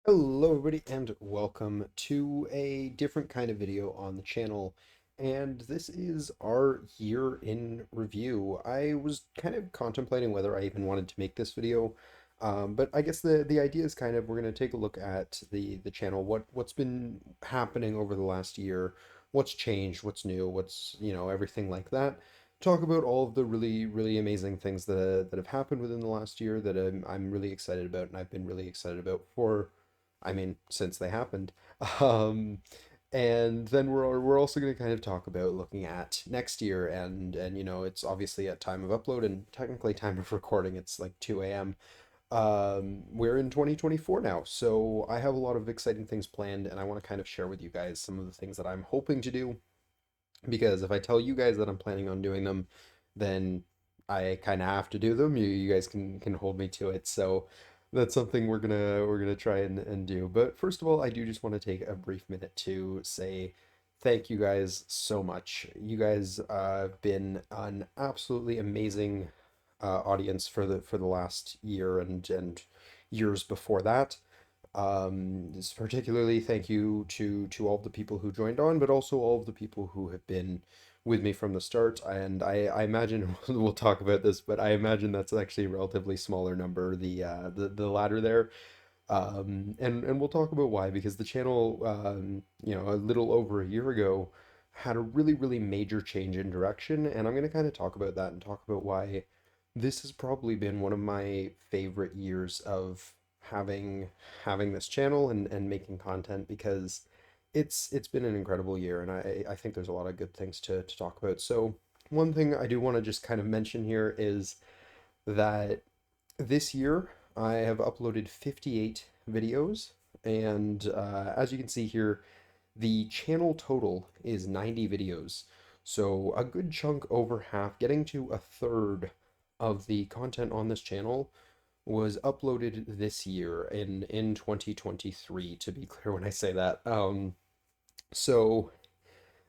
Hello everybody and welcome to a different kind of video on the channel. And this is our year in review. I was kind of contemplating whether I even wanted to make this video, but I guess the idea is kind of we're going to take a look at the channel, what's been happening over the last year, what's changed, what's new, what's, everything like that. Talk about all of the really amazing things that have happened within the last year that I'm really excited about and I've been really excited about for since they happened. Um, and then we're also going to kind of talk about looking at next year and it's obviously at time of upload and technically time of recording it's like 2 a.m. We're in 2024 now, so I have a lot of exciting things planned and I want to kind of share with you guys some of the things that I'm hoping to do because if I tell you guys that I'm planning on doing them, then I kind of have to do them. You guys can hold me to it. So that's something we're gonna try and do. But first of all, I do just want to take a brief minute to say thank you guys so much. You guys have been an absolutely amazing audience for the last year and years before that. Particularly thank you to all of the people who joined on, but also all of the people who have been with me from the start. And I imagine we'll talk about this, but I imagine that's actually a relatively smaller number, the latter there. And we'll talk about why, because the channel, a little over a year ago had a really major change in direction, and I'm going to kind of talk about that and talk about why this has probably been one of my favorite years of having this channel and making content because it's been an incredible year and I think there's a lot of good things to talk about. So one thing I do want to just kind of mention here is that this year I have uploaded 58 videos and as you can see here, the channel total is 90 videos. So a good chunk over half, getting to a third of the content on this channel was uploaded this year in 2023, to be clear when I say that. So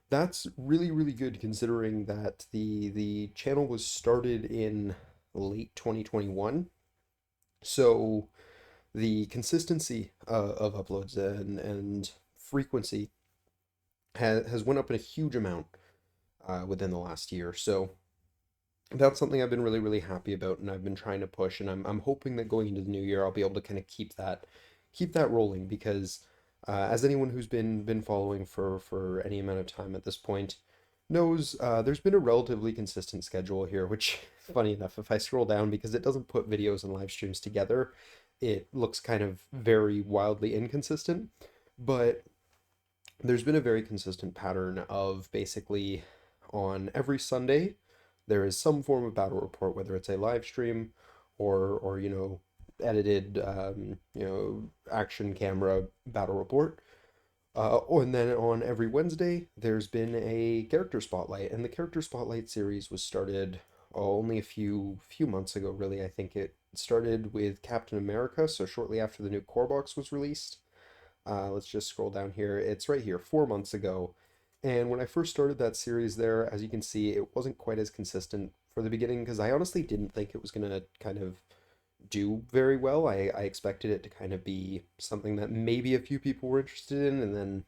that's really good considering that the channel was started in late 2021. So the consistency of uploads and frequency has went up in a huge amount within the last year. So that's something I've been really happy about, and I've been trying to push, and I'm hoping that going into the new year I'll be able to kind of keep that rolling because as anyone who's been following for any amount of time at this point knows, there's been a relatively consistent schedule here, which funny enough, if I scroll down because it doesn't put videos and live streams together, it looks kind of very wildly inconsistent, but there's been a very consistent pattern of basically on every Sunday there is some form of battle report, whether it's a live stream or edited action camera battle report. And then on every Wednesday, there's been a character spotlight, and the character spotlight series was started only a few months ago, really. I think it started with Captain America, so shortly after the new core box was released. Let's just scroll down here. It's right here, 4 months ago. And when I first started that series there, as you can see, it wasn't quite as consistent for the beginning because I honestly didn't think it was going to kind of do very well. I expected it to kind of be something that maybe a few people were interested in and then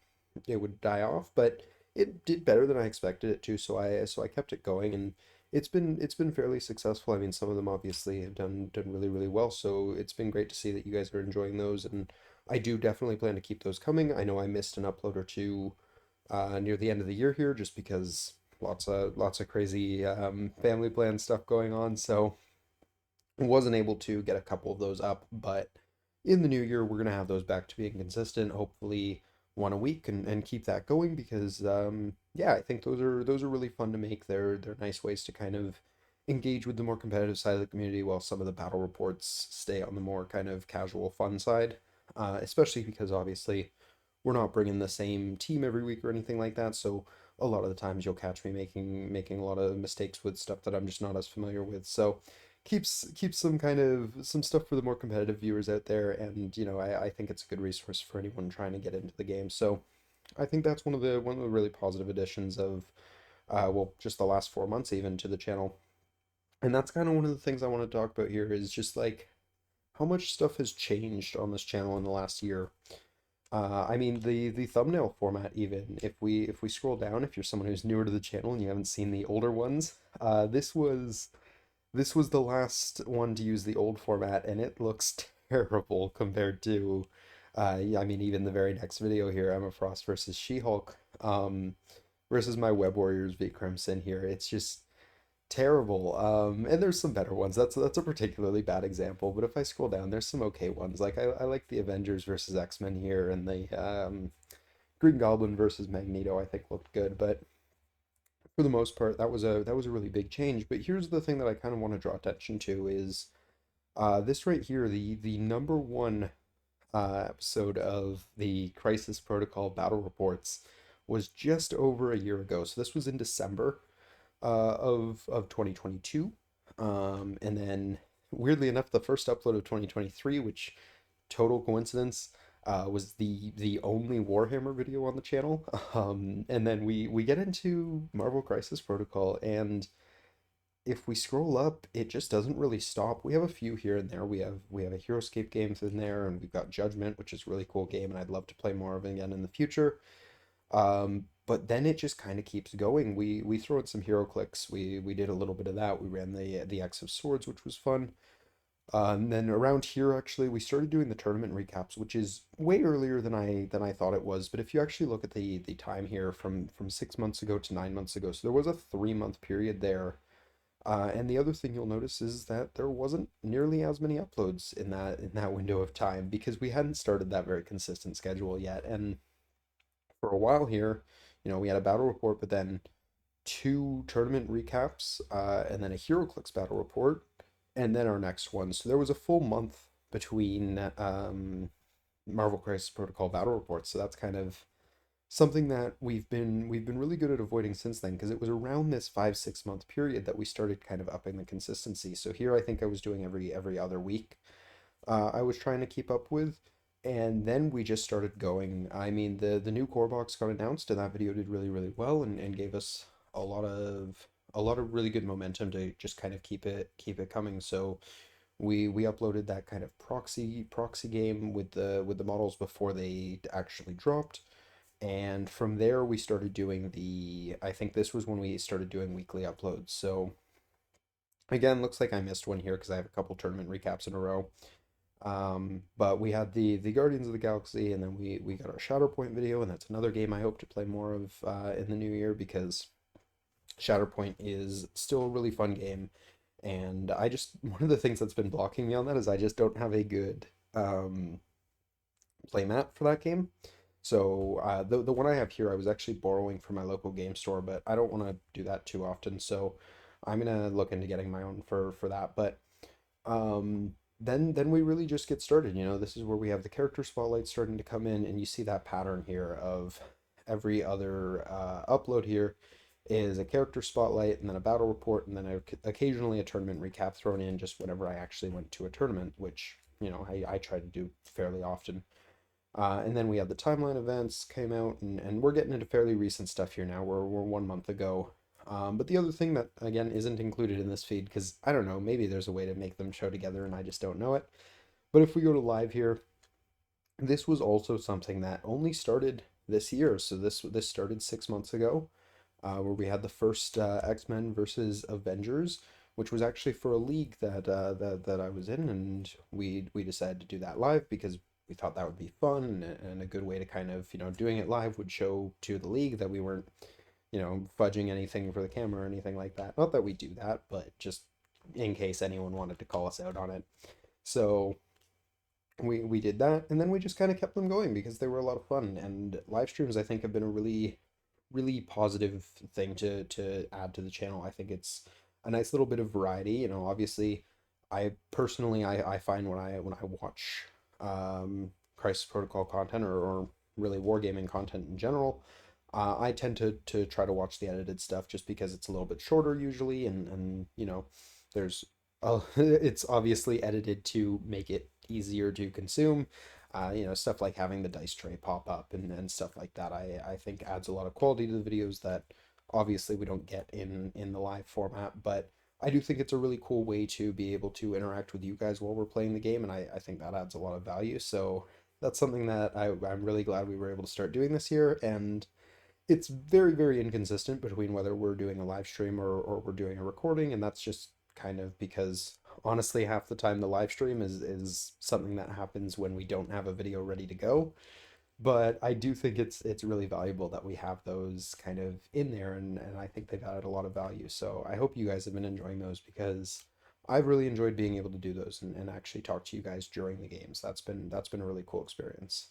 it would die off, but it did better than I expected it to, so I kept it going and it's been fairly successful. I mean, some of them obviously have done really well, so it's been great to see that you guys are enjoying those and I do definitely plan to keep those coming. I know I missed an upload or two near the end of the year here just because lots of crazy family plan stuff going on, so wasn't able to get a couple of those up, but in the new year, we're gonna have those back to being consistent, hopefully one a week and keep that going because yeah, I think those are really fun to make. They're nice ways to kind of engage with the more competitive side of the community while some of the battle reports stay on the more kind of casual fun side. Especially because obviously we're not bringing the same team every week or anything like that, so a lot of the times you'll catch me making a lot of mistakes with stuff that I'm just not as familiar with. So keeps some kind of some stuff for the more competitive viewers out there, and I think it's a good resource for anyone trying to get into the game. So I think that's one of the really positive additions of well, just the last 4 months even to the channel. And that's kind of one of the things I want to talk about here is just like how much stuff has changed on this channel in the last year. I mean the thumbnail format even. If we scroll down, if you're someone who's newer to the channel and you haven't seen the older ones, this was the last one to use the old format, and it looks terrible compared to, yeah, I mean, even the very next video here, Emma Frost versus She-Hulk, versus my Web Warriors v Crimson here. It's just terrible. And there's some better ones. That's a particularly bad example. But if I scroll down, there's some okay ones. Like I like the Avengers versus X-Men here, and the Green Goblin versus Magneto. I think looked good, but for the most part, that was a really big change. But here's the thing that I kind of want to draw attention to is this right here, the number one episode of the Crisis Protocol Battle Reports was just over a year ago. So this was in December of 2022. And then weirdly enough, the first upload of 2023, which total coincidence, was the only Warhammer video on the channel. And then we get into Marvel Crisis Protocol, and if we scroll up, it just doesn't really stop. We have a few here and there. We have a Heroescape games in there, and we've got Judgment, which is a really cool game, and I'd love to play more of it again in the future. But then it just kind of keeps going. We throw in some hero clicks. We did a little bit of that. We ran the X of Swords, which was fun. And then around here, actually, we started doing the tournament recaps, which is way earlier than I thought it was. But if you actually look at the time here from 6 months ago to 9 months ago, so there was a 3 month period there. And the other thing you'll notice is that there wasn't nearly as many uploads in that window of time because we hadn't started that very consistent schedule yet. And for a while here, we had a battle report, but then two tournament recaps, and then a HeroClix battle report, and then our next one. So there was a full month between Marvel Crisis Protocol battle reports. So that's kind of something that we've been really good at avoiding since then, because it was around this 5-6 month period that we started kind of upping the consistency. So here I think I was doing every other week. I was trying to keep up with, and then we just started going. I mean, the new core box got announced, and that video did really well, and gave us a lot of really good momentum to just kind of keep it coming. So we uploaded that kind of proxy game with the models before they actually dropped. And from there we started doing I think this was when we started doing weekly uploads. So again, looks like I missed one here because I have a couple tournament recaps in a row. But we had the Guardians of the Galaxy, and then we got our Shatterpoint video, and that's another game I hope to play more of in the new year, because Shatterpoint is still a really fun game. And one of the things that's been blocking me on that is I just don't have a good playmat for that game. So the one I have here, I was actually borrowing from my local game store, but I don't want to do that too often. So I'm gonna look into getting my own for that. But then we really just get started. This is where we have the character spotlight starting to come in, and you see that pattern here of every other upload here is a character spotlight, and then a battle report, and then occasionally a tournament recap thrown in just whenever I actually went to a tournament, which I try to do fairly often. And then we have the timeline events came out, and we're getting into fairly recent stuff here now. We're 1 month ago. But the other thing that, again, isn't included in this feed, because I don't know, maybe there's a way to make them show together and I just don't know it. But if we go to live here, this was also something that only started this year. So this started 6 months ago, where we had the first X-Men versus Avengers, which was actually for a league that I was in, and we decided to do that live because we thought that would be fun, and a good way to kind of, doing it live would show to the league that we weren't, fudging anything for the camera or anything like that. Not that we do that, but just in case anyone wanted to call us out on it. So we did that, and then we just kind of kept them going because they were a lot of fun. And live streams, I think, have been a really positive thing to add to the channel. I think it's a nice little bit of variety. Obviously, I personally I find when I watch Crisis Protocol content, or really wargaming content in general, I tend to try to watch the edited stuff just because it's a little bit shorter usually, and there's it's obviously edited to make it easier to consume. Stuff like having the dice tray pop up and stuff like that, I think adds a lot of quality to the videos that obviously we don't get in the live format. But I do think it's a really cool way to be able to interact with you guys while we're playing the game, and I think that adds a lot of value. So that's something that I'm really glad we were able to start doing this year, and it's very, very inconsistent between whether we're doing a live stream or we're doing a recording, and that's just kind of because honestly, half the time the live stream is something that happens when we don't have a video ready to go. But I do think it's really valuable that we have those kind of in there, and I think they've added a lot of value. So I hope you guys have been enjoying those because I've really enjoyed being able to do those and actually talk to you guys during the games. That's been a really cool experience.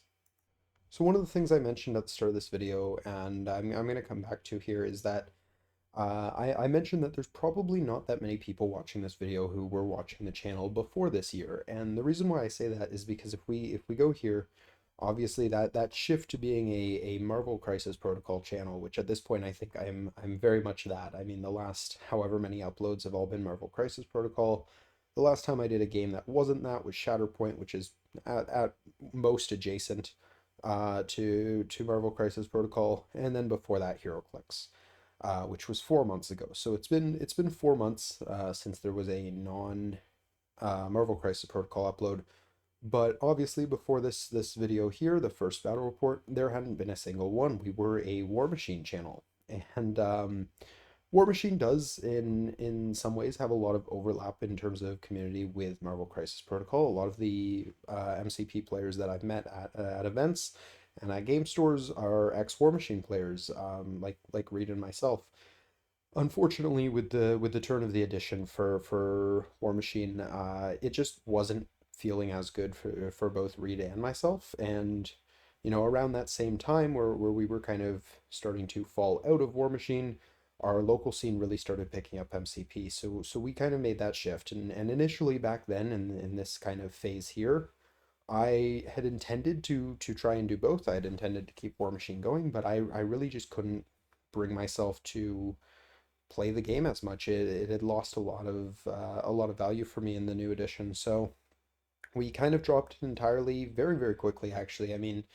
So one of the things I mentioned at the start of this video, and I'm going to come back to here, is that I mentioned that there's probably not that many people watching this video who were watching the channel before this year, and the reason why I say that is because if we go here, obviously that shift to being a Marvel Crisis Protocol channel, which at this point I think I'm very much that. I mean, the last however many uploads have all been Marvel Crisis Protocol. The last time I did a game that wasn't that was Shatterpoint, which is at most adjacent to Marvel Crisis Protocol, and then before that HeroClix, which was 4 months ago. So it's been 4 months since there was a non Marvel Crisis Protocol upload. But obviously, before this video here, the first battle report, there hadn't been a single one. We were a War Machine channel, and War Machine does in some ways have a lot of overlap in terms of community with Marvel Crisis Protocol. A lot of the MCP players that I've met at events and at game stores are ex War Machine players, like Reed and myself. Unfortunately, with the turn of the edition for War Machine, it just wasn't feeling as good for both Reed and myself. And around that same time where we were kind of starting to fall out of War Machine, our local scene really started picking up MCP. So we kind of made that shift. And initially back then in this kind of phase here, I had intended to try and do both. I had intended to keep War Machine going, but I really just couldn't bring myself to play the game as much. It had lost a lot of value for me in the new edition. So we kind of dropped it entirely very, very quickly, actually. I mean,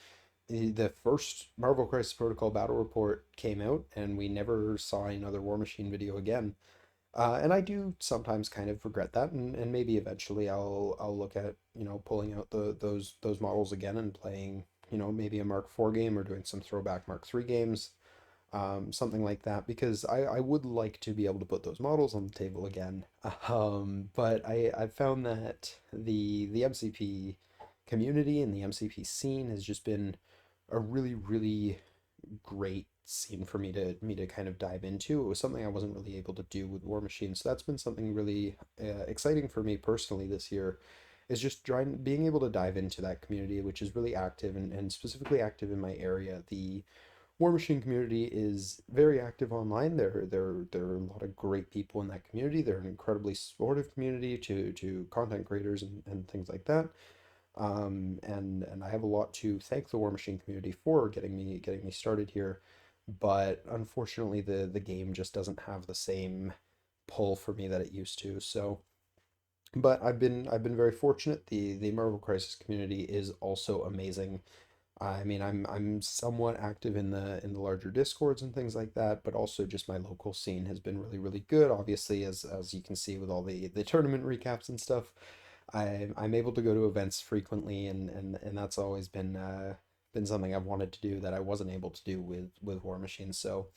the first Marvel Crisis Protocol battle report came out, and we never saw another War Machine video again. And I do sometimes kind of regret that, and maybe eventually I'll look at pulling out those models again and playing maybe a Mark IV game or doing some throwback Mark III games, something like that, because I would like to be able to put those models on the table again. But I've found that the MCP community and the MCP scene has just been a really, really great scene for me to kind of dive into. It was something I wasn't really able to do with War Machine, so that's been something really exciting for me personally this year. Is just trying being able to dive into that community, which is really active and specifically active in my area. The War Machine community is very active online. There are a lot of great people in that community. They're an incredibly supportive community to content creators and things like that. And I have a lot to thank the War Machine community for getting me started here. But unfortunately, the game just doesn't have the same pull for me that it used to. So, but I've been very fortunate. The Marvel Crisis community is also amazing. I mean, I'm somewhat active in the larger discords and things like that, but also just my local scene has been really, really good. Obviously, as you can see with all the tournament recaps and stuff, I'm able to go to events frequently, and that's always been something I've wanted to do that I wasn't able to do with War Machine. So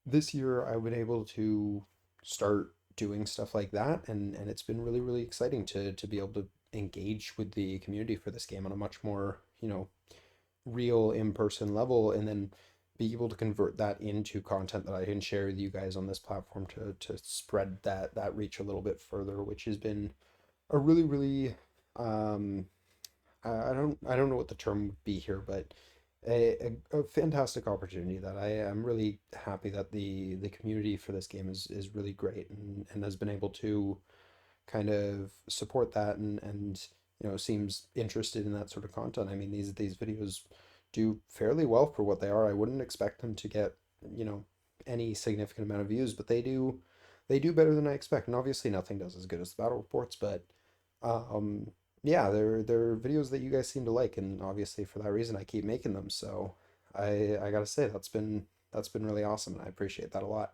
this year I've been able to start doing stuff like that, and it's been really, really exciting to be able to engage with the community for this game on a much more real in-person level, and then be able to convert that into content that I can share with you guys on this platform to spread that reach a little bit further, which has been a really, really um I don't know what the term would be here, but a fantastic opportunity that I am really happy that the community for this game is really great, and has been able to kind of support that, and seems interested in that sort of content. I mean, these videos do fairly well for what they are. I wouldn't expect them to get you know any significant amount of views, but they do better than I expect. And obviously, nothing does as good as the battle reports, but um, yeah, they're videos that you guys seem to like, and obviously for that reason, I keep making them. So I gotta say that's been really awesome, and I appreciate that a lot.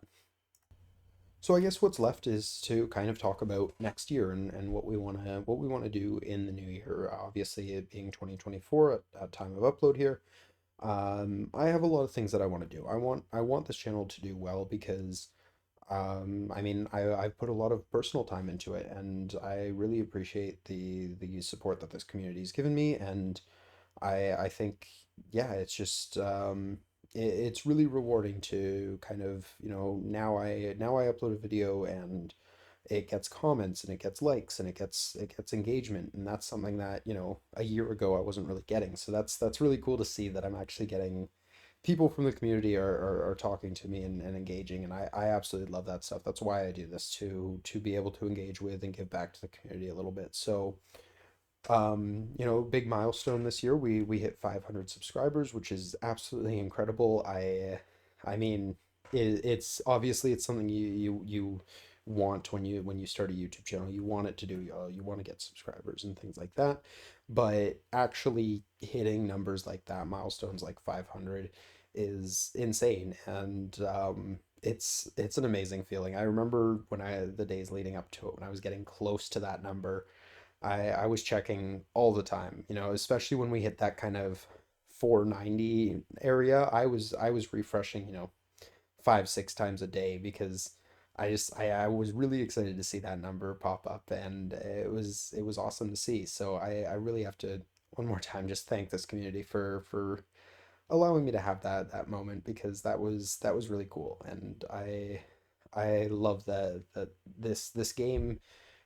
So I guess what's left is to kind of talk about next year and what we wanna do in the new year. Obviously, it being 2024 at time of upload here, I have a lot of things that I want to do. I want this channel to do well because I mean I've put a lot of personal time into it, and I really appreciate the support that this community has given me, and I think yeah, it's just it's really rewarding to kind of, now I upload a video and it gets comments and it gets likes and it gets engagement, and that's something that, a year ago I wasn't really getting. So that's really cool to see that I'm actually getting people from the community are talking to me and engaging, and I absolutely love that stuff. That's why I do this, to be able to engage with and give back to the community a little bit. So big milestone this year. We hit 500 subscribers, which is absolutely incredible. I mean, it's obviously it's something you want when you start a YouTube channel. You want it to do, you want to get subscribers and things like that. But actually hitting numbers like that, milestones like 500, is insane, and it's an amazing feeling. I remember the days leading up to it, when I was getting close to that number. I was checking all the time, especially when we hit that kind of 490 area. I was refreshing, 5, 6 times a day, because I was really excited to see that number pop up, and it was awesome to see. So I really have to, one more time, just thank this community for allowing me to have that moment, because that was really cool, and I love that this game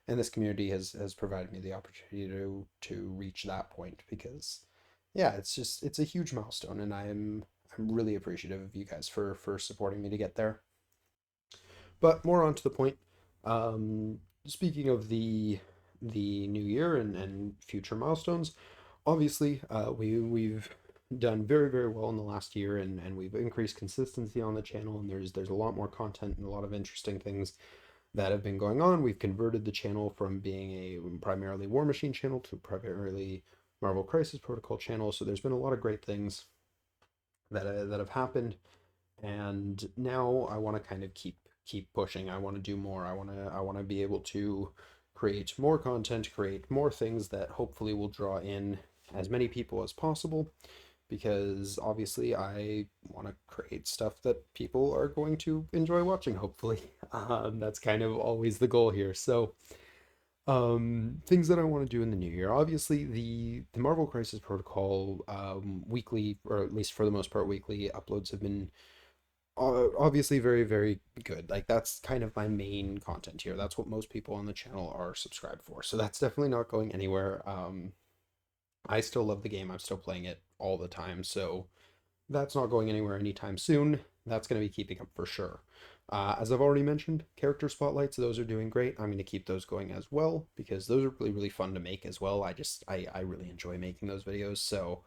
and this community has provided me the opportunity to reach that point, because yeah, it's a huge milestone, and I'm really appreciative of you guys for supporting me to get there. But more on to the point. Speaking of the new year and future milestones, obviously, we've done very, very well in the last year, and we've increased consistency on the channel, and there's a lot more content and a lot of interesting things that have been going on. We've converted the channel from being a primarily War Machine channel to primarily Marvel Crisis Protocol channel. So there's been a lot of great things that have happened, and now I want to kind of keep pushing. I want to do more. I want to be able to create more content, create more things that hopefully will draw in as many people as possible, because obviously I want to create stuff that people are going to enjoy watching, hopefully. That's kind of always the goal here. So, things that I want to do in the new year. Obviously, the Marvel Crisis Protocol weekly, or at least for the most part weekly uploads, have been obviously very, very good. Like, that's kind of my main content here. That's what most people on the channel are subscribed for. So that's definitely not going anywhere. I still love the game. I'm still playing it all the time. So that's not going anywhere anytime soon. That's going to be keeping up for sure. As I've already mentioned, character spotlights, those are doing great. I'm going to keep those going as well, because those are really, really fun to make as well. I really enjoy making those videos. So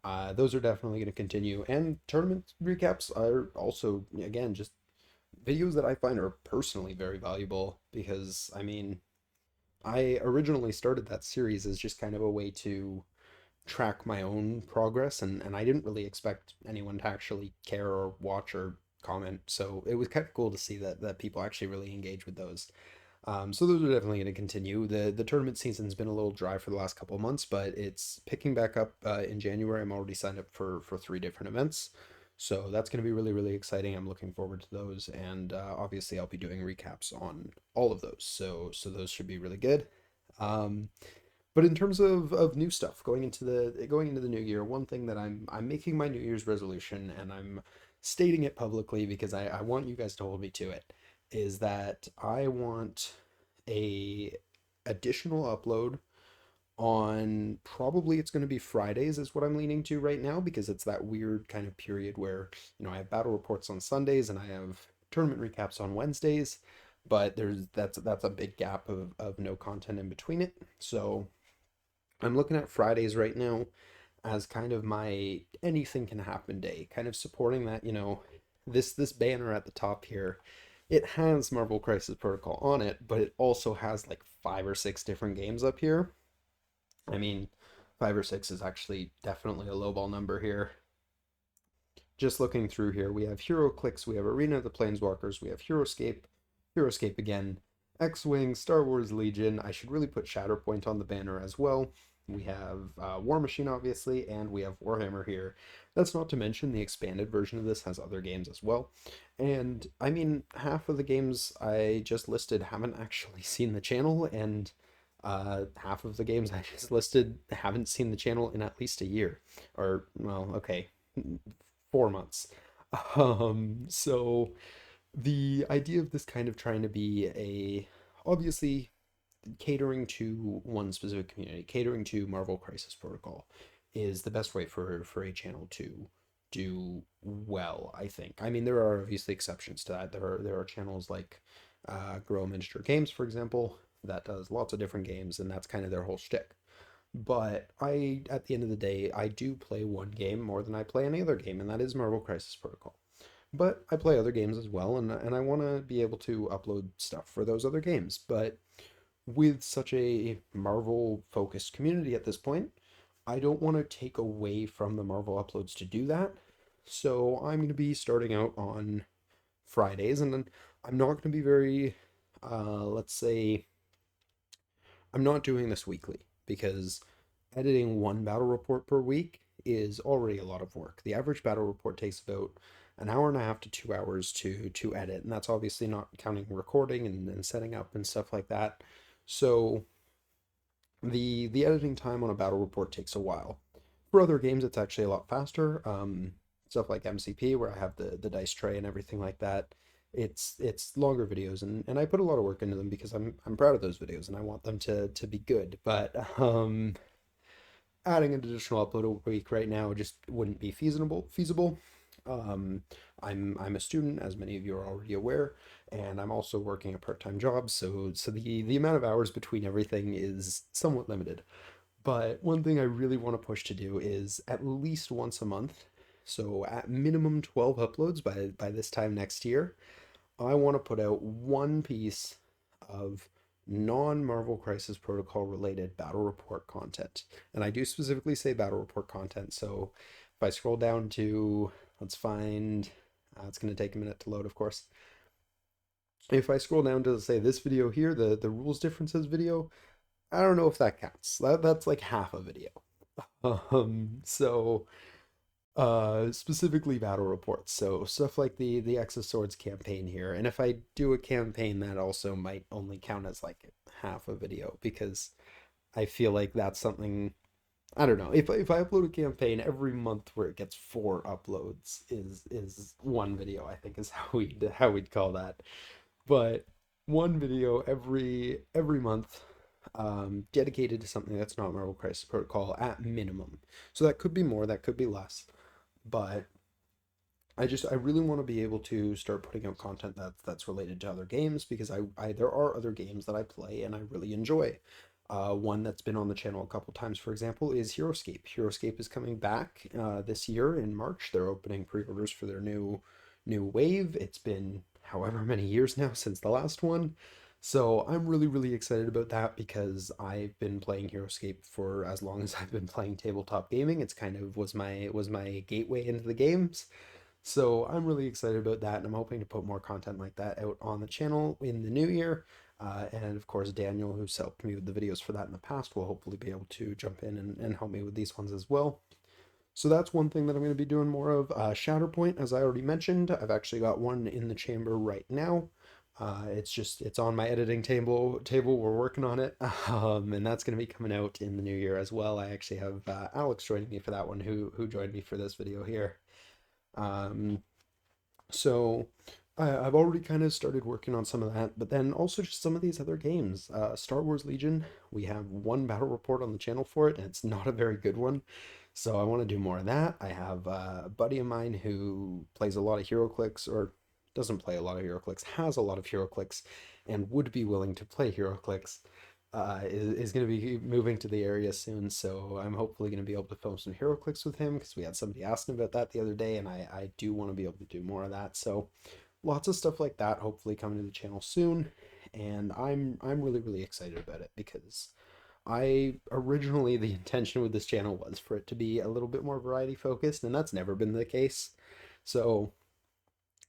those are definitely going to continue. And tournament recaps are also, again, just videos that I find are personally very valuable, because, I mean, I originally started that series as just kind of a way to track my own progress, and I didn't really expect anyone to actually care or watch or comment. So it was kind of cool to see that people actually really engage with those. So those are definitely going to continue. The tournament season's been a little dry for the last couple of months, but it's picking back up in January. I'm already signed up for 3 different events. So that's going to be really, really exciting. I'm looking forward to those, and obviously I'll be doing recaps on all of those. So those should be really good. Um, but in terms of new stuff going into the new year, one thing that I'm making my New Year's resolution, and I'm stating it publicly because I want you guys to hold me to it, is that I want a additional upload on, probably it's going to be Fridays is what I'm leaning to right now, because it's that weird kind of period where, I have battle reports on Sundays and I have tournament recaps on Wednesdays, but that's a big gap of no content in between it. So I'm looking at Fridays right now as kind of my anything can happen day, kind of supporting that, this banner at the top here. It has Marvel Crisis Protocol on it, but it also has like 5 or 6 different games up here. I mean, 5 or 6 is actually definitely a lowball number here. Just looking through here, we have Hero Clicks, we have Arena of the Planeswalkers, we have Heroescape, Heroescape again, X-Wing, Star Wars Legion. I should really put Shatterpoint on the banner as well. We have War Machine, obviously, and we have Warhammer here. That's not to mention the expanded version of this has other games as well. And I mean, half of the games I just listed haven't actually seen the channel, and half of the games I just listed haven't seen the channel in at least a year. Or, well, okay, 4 months. So the idea of this kind of trying to be a obviously catering to one specific community, catering to Marvel Crisis Protocol, is the best way for a channel to do well, I think. I mean, there are obviously exceptions to that. There are channels like Grow Miniature Games, for example, that does lots of different games, and that's kind of their whole shtick. But at the end of the day, I do play one game more than I play any other game, and that is Marvel Crisis Protocol. But I play other games as well, and I want to be able to upload stuff for those other games. But with such a Marvel focused community at this point, I don't want to take away from the Marvel uploads to do that. So I'm going to be starting out on Fridays, and then I'm not going to be very, let's say, I'm not doing this weekly because editing one battle report per week is already a lot of work. The average battle report takes about an hour and a half to 2 hours to edit, and that's obviously not counting recording and setting up and stuff like that. So the editing time on a battle report takes a while. For other games, it's actually a lot faster. Stuff like MCP, where I have the dice tray and everything like that. It's longer videos, and I put a lot of work into them because I'm proud of those videos and I want them to be good. But adding an additional upload a week right now just wouldn't be feasible. Um, I'm a student, as many of you are already aware, and I'm also working a part-time job, so the amount of hours between everything is somewhat limited. But one thing I really want to push to do is at least once a month, so at minimum 12 uploads by this time next year, I want to put out one piece of non-Marvel Crisis Protocol related battle report content. And I do specifically say battle report content. So if I scroll down to, let's find, it's going to take a minute to load, of course. If I scroll down to say this video here, the rules differences video, I don't know if that counts. That's like half a video. So specifically battle reports, so stuff like the X of Swords campaign here. And if I do a campaign, that also might only count as like half a video because I feel like that's something, I don't know, if I upload a campaign every month where it gets 4 uploads is one video, I think is how we'd call that. But one video every month, dedicated to something that's not Marvel Crisis Protocol at minimum. So that could be more, that could be less, but I really want to be able to start putting out content that's related to other games because I there are other games that I play and I really enjoy. One that's been on the channel a couple times, for example, is Heroescape. Heroescape is coming back this year in March. They're opening pre-orders for their new wave. It's been however many years now since the last one. So I'm really excited about that because I've been playing Heroescape for as long as I've been playing tabletop gaming. It's kind of was my gateway into the games. So I'm really excited about that, and I'm hoping to put more content like that out on the channel in the new year. And of course, Daniel, who's helped me with the videos for that in the past, will hopefully be able to jump in and help me with these ones as well. So that's one thing that I'm going to be doing more of. Shatterpoint, as I already mentioned, I've actually got one in the chamber right now. It's on my editing table. We're working on it, and that's going to be coming out in the new year as well. I actually have Alex joining me for that one, who joined me for this video here. Um, so I've already kind of started working on some of that, but then also just some of these other games. Star Wars Legion, we have one battle report on the channel for it, and it's not a very good one. So I want to do more of that. I have a buddy of mine who plays a lot of HeroClix, or doesn't play a lot of HeroClix, has a lot of HeroClix, and would be willing to play HeroClix. Is going to be moving to the area soon, so I'm hopefully going to be able to film some HeroClix with him because we had somebody asking about that the other day, and I do want to be able to do more of that. So lots of stuff like that hopefully coming to the channel soon, and I'm really excited about it because I originally the intention with this channel was for it to be a little bit more variety focused, and that's never been the case. So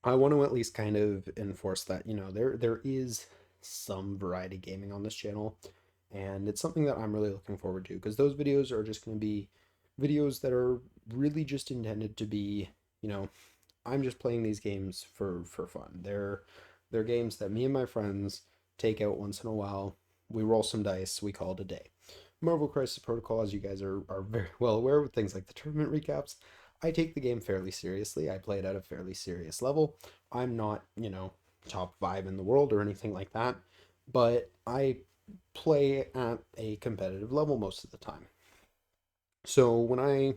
I want to at least kind of enforce that, there is some variety gaming on this channel, and it's something that I'm really looking forward to because those videos are just going to be videos that are really just intended to be, you know, I'm just playing these games for fun. They're games that me and my friends take out once in a while. We roll some dice, we call it a day. Marvel Crisis Protocol, as you guys are very well aware with things like the tournament recaps, I take the game fairly seriously. I play it at a fairly serious level. I'm not, top five in the world or anything like that, but I play at a competitive level most of the time. So when I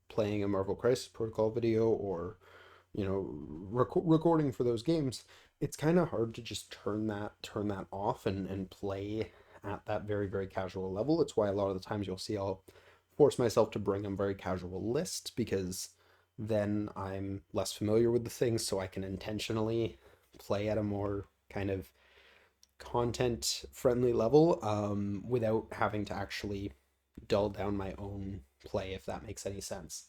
playing a Marvel Crisis Protocol video or recording for those games, it's kind of hard to just turn that off and play at that very very casual level. It's why a lot of the times you'll see I'll force myself to bring a very casual list because then I'm less familiar with the things, so I can intentionally play at a more kind of content friendly level without having to actually dull down my own play, if that makes any sense.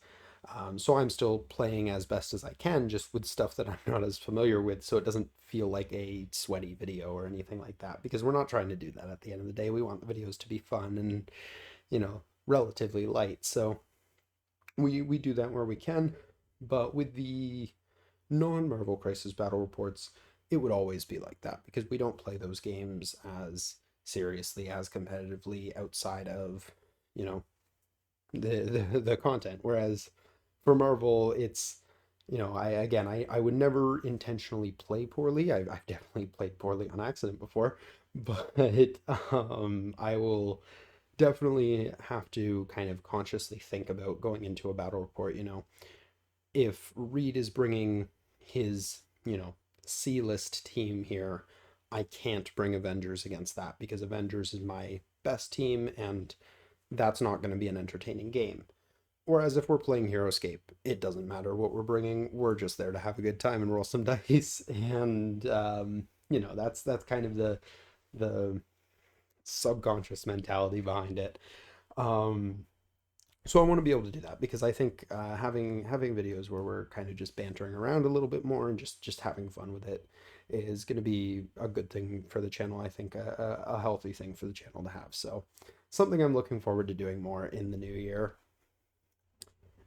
So I'm still playing as best as I can, just with stuff that I'm not as familiar with, so it doesn't feel like a sweaty video or anything like that, because we're not trying to do that at the end of the day. We want the videos to be fun and, relatively light. So we do that where we can, but with the non-Marvel Crisis battle reports, it would always be like that because we don't play those games as seriously, as competitively outside of, you know, the content. Whereas for Marvel, it's I would never intentionally play poorly. I've definitely played poorly on accident before, but I will definitely have to kind of consciously think about going into a battle report. If Reed is bringing his C-list team here, I can't bring Avengers against that because Avengers is my best team, and that's not going to be an entertaining game. Whereas if we're playing HeroScape, it doesn't matter what we're bringing. We're just there to have a good time and roll some dice, and that's kind of the subconscious mentality behind it. Um, so I want to be able to do that because I think having videos where we're kind of just bantering around a little bit more and just having fun with it is going to be a good thing for the channel. I think a healthy thing for the channel to have. So something I'm looking forward to doing more in the new year.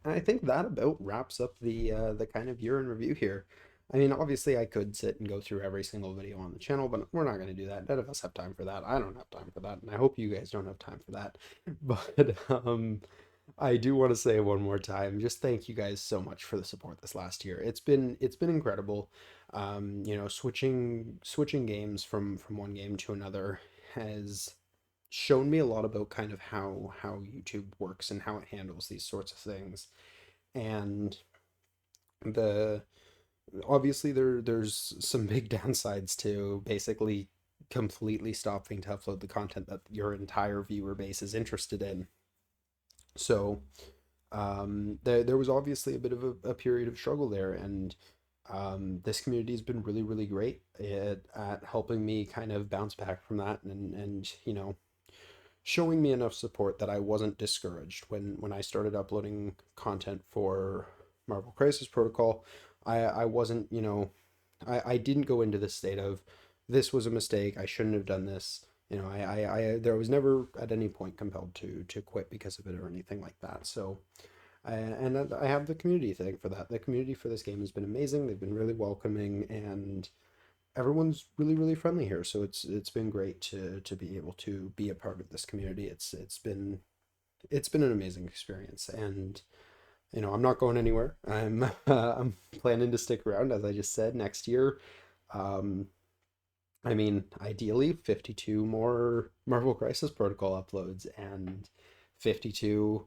And I think that about wraps up the kind of year in review here. I mean, obviously, I could sit and go through every single video on the channel, but we're not going to do that. None of us have time for that. I don't have time for that, and I hope you guys don't have time for that. But I do want to say one more time, just thank you guys so much for the support this last year. It's been incredible. Switching games from one game to another has shown me a lot about kind of how YouTube works and how it handles these sorts of things. And the obviously there's some big downsides to basically completely stopping to upload the content that your entire viewer base is interested in. So there was obviously a bit of a period of struggle there, and this community has been really, really great at helping me kind of bounce back from that and showing me enough support that I wasn't discouraged when I started uploading content for Marvel Crisis Protocol. I wasn't, I didn't go into this state of this was a mistake. I shouldn't have done this. I there was never at any point compelled to quit because of it or anything like that. So I have the community to thank for that. The community for this game has been amazing. They've been really welcoming, and everyone's really really friendly here. So it's been great to be able to be a part of this community. It's been an amazing experience, and I'm not going anywhere. I'm planning to stick around, as I just said, next year. Um, I mean, ideally, 52 more Marvel Crisis Protocol uploads and 52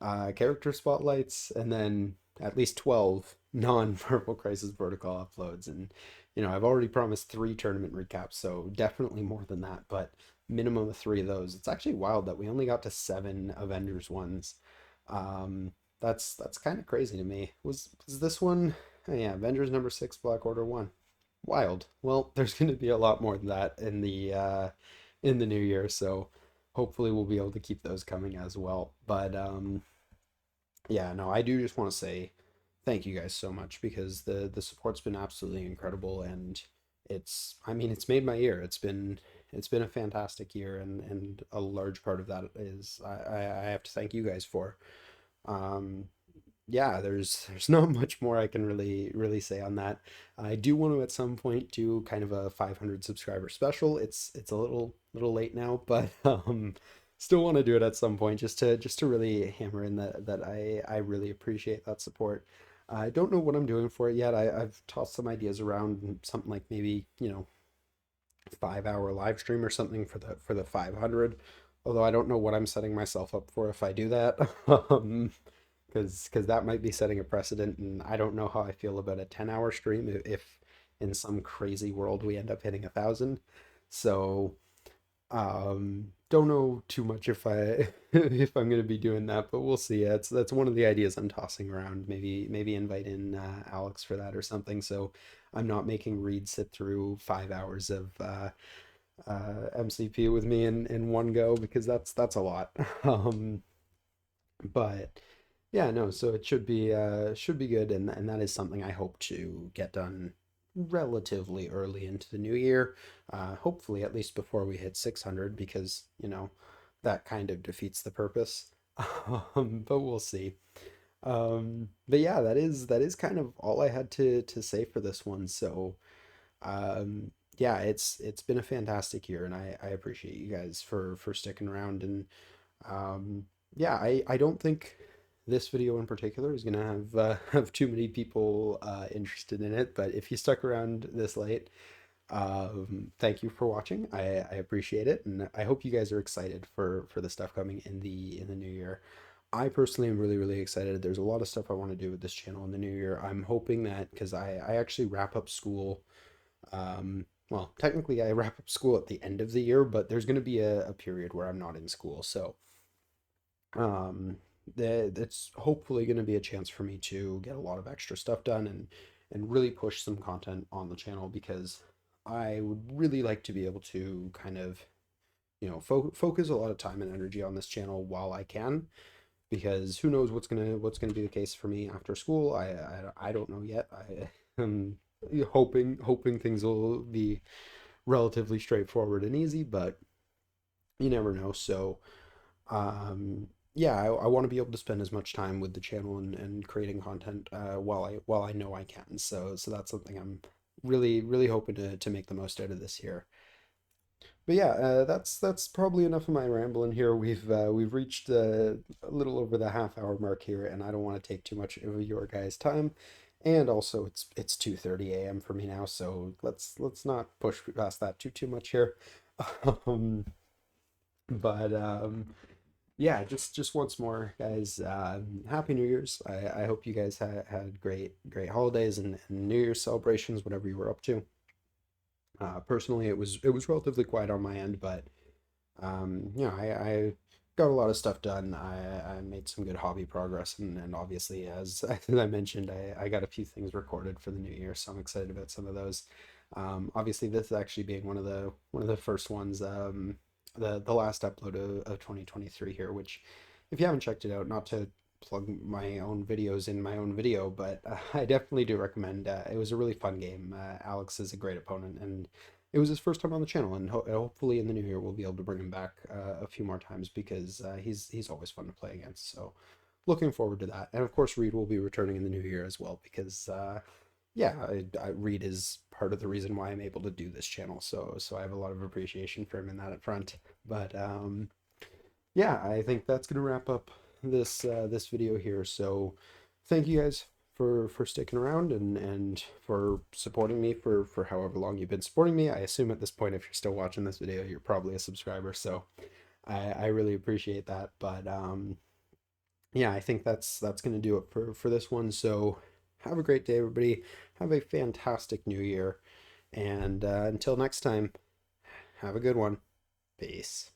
character spotlights, and then at least 12 non-Marvel Crisis Protocol uploads. And, I've already promised 3 tournament recaps, so definitely more than that, but minimum of 3 of those. It's actually wild that we only got to 7 Avengers ones. Um, that's kind of crazy to me. Was this one? Oh, yeah, Avengers number 6, Black Order 1. Wild. Well, there's going to be a lot more than that in the new year, so hopefully we'll be able to keep those coming as well. But yeah, no, I do just want to say thank you guys so much because the support's been absolutely incredible, and I mean, it's made my year. It's been a fantastic year, and a large part of that is I have to thank you guys for. Um, yeah, there's not much more I can really say on that. I do want to at some point do kind of a 500 subscriber special. It's a little late now, but still want to do it at some point just to really hammer in that I really appreciate that support. I don't know what I'm doing for it yet. I've tossed some ideas around, something like maybe, 5 hour live stream or something for the 500. Although I don't know what I'm setting myself up for if I do that. Because that might be setting a precedent, and I don't know how I feel about a 10-hour stream if in some crazy world we end up hitting 1,000. So don't know too much if I if I'm gonna be doing that, but we'll see. That's one of the ideas I'm tossing around. Maybe invite in Alex for that or something. So I'm not making Reed sit through 5 hours of MCP with me in one go, because that's a lot. Um, but yeah, no, so it should be good, and that is something I hope to get done relatively early into the new year. Hopefully at least before we hit 600, because, that kind of defeats the purpose. But we'll see. But yeah, that is kind of all I had to say for this one. So, yeah, it's been a fantastic year, and I appreciate you guys for sticking around. And yeah, I don't think this video in particular is gonna have have too many people interested in it, but if you stuck around this late, thank you for watching. I appreciate it, and I hope you guys are excited for the stuff coming in the new year. I personally am really excited. There's a lot of stuff I want to do with this channel in the new year. I'm hoping that, because I actually wrap up school. Well, technically I wrap up school at the end of the year, but there's going to be a period where I'm not in school. So um, that's hopefully going to be a chance for me to get a lot of extra stuff done, and really push some content on the channel, because I would really like to be able to kind of, focus a lot of time and energy on this channel while I can, because who knows what's gonna be the case for me after school. I don't know yet. I am hoping things will be relatively straightforward and easy, but you never know. So yeah, I want to be able to spend as much time with the channel and creating content while I know I can. So that's something I'm really hoping to make the most out of this year. But yeah, that's probably enough of my rambling here. We've reached a little over the half-hour mark here, and I don't want to take too much of your guys' time. And also, it's 2:30 a.m. for me now, so let's not push past that too much here. Um, but yeah, just once more, guys, Happy New Year's. I hope you guys had great holidays and New Year's celebrations, whatever you were up to. Personally, it was relatively quiet on my end, but I got a lot of stuff done. I made some good hobby progress, and obviously, as I mentioned, I got a few things recorded for the new year, so I'm excited about some of those. Obviously, this actually being one of the first ones, the last upload of 2023 here, which, if you haven't checked it out, not to plug my own videos in my own video, but I definitely do recommend. It was a really fun game. Alex is a great opponent, and it was his first time on the channel, and hopefully in the new year we'll be able to bring him back a few more times, because he's always fun to play against. So looking forward to that. And of course, Reed will be returning in the new year as well, because yeah, Reed is part of the reason why I'm able to do this channel. So I have a lot of appreciation for him in that up front. But yeah, I think that's gonna wrap up this video here. So thank you guys for sticking around, and for supporting me for however long you've been supporting me. I assume at this point, if you're still watching this video, you're probably a subscriber. So I really appreciate that. But yeah, I think that's gonna do it for this one. So have a great day, everybody. Have a fantastic new year, and until next time, have a good one. Peace.